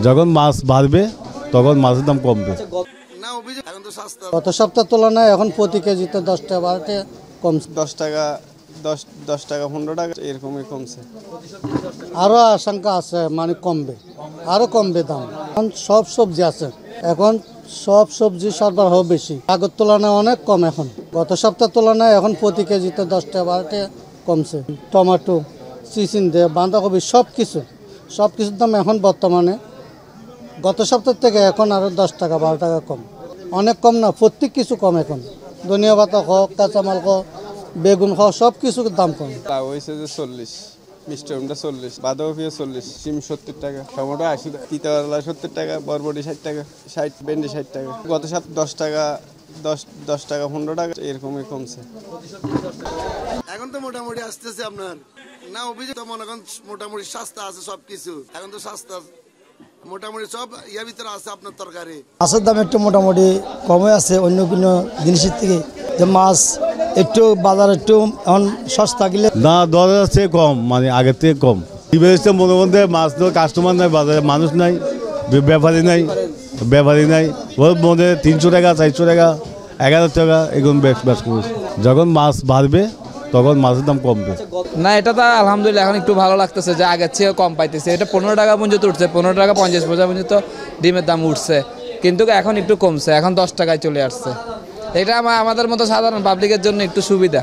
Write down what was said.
যখন মাছ বাড়বে তখন মাছের দাম কমবে। গত সপ্তাহ তুলনায় এখন প্রতি কেজিতে 10 টাকা 12 টাকা কমছে। 10 টাকা 10 টাকা 15 টাকা এরকমই কমছে। আরও আশঙ্কা আছে, মানে কমবে, আরও কমবে দাম। এখন সব সবজি আছে, এখন সব সবজি সরবরাহ বেশি, আগের তুলনায় অনেক কম। এখন গত সপ্তাহ তুলনায় এখন প্রতি কেজিতে 10 টাকা 12 টাকা কমছে। টমেটো, চিচিন্দে, বাঁধাকপি সব কিছুর দাম এখন বর্তমানে গত সপ্তাহ থেকে এখন আরও 10 টাকা 12 টাকা কম। অনেক কম না, প্রত্যেক কিছু কম। এখন ধনিয়া পাতা হোক, কাঁচামাল হোক, বেগুন হোক, সব কিছুর দাম কম। লাউ হয়েছে যে 40, মিষ্টি কুমড়া 40, বাঁধাকপি 40, সিম 70 টাকা, টমেটো 80 টাকা, তিতাকরলা 70 টাকা, বরবটি 60 টাকা, 60 ভেন্ডি 60 টাকা। গত সপ্তাহ 10 টাকা 10 টাকা 15 টাকা এরকমই কমছে। এখন তো মোটামুটি আসতেছে আপনার না অভিযোগ, তো মনে করেন মোটামুটি সস্তা আছে সবকিছু। এখন তো সস্তা মোটামুটি সব ইয়ার ভিতরে আছে আপনার তরকারি। মাছের দাম একটু মোটামুটি কমে আছে অন্য কোনো জিনিসের থেকে, যে মাছ একটু বাজার একটু এখন সস্তা গেলে না, দরের চেয়ে কম, মানে আগের থেকে কম। মনে মধ্যে মাছ তো কাস্টমার নাই, বাজারে মানুষ নাই, ব্যাপারী নাই, ওর মধ্যে 300 টাকা 400 টাকা 11 টাকা এগুলো বেশ করছে। যখন মাছ বাড়বে তখন মাছের দাম কমবে। না, এটা তো আলহামদুলিল্লাহ এখন একটু ভালো লাগতেছে যে আগের চেয়ে কম পাইতেছে। এটা 15 টাকা পর্যন্ত উঠছে, 15 টাকা 50 পয়সা পর্যন্ত ডিমের দাম উঠছে, কিন্তু এখন একটু কমছে, এখন 10 টাকায় চলে আসছে। এটা আমাদের মতো সাধারণ পাবলিকের জন্য একটু সুবিধা।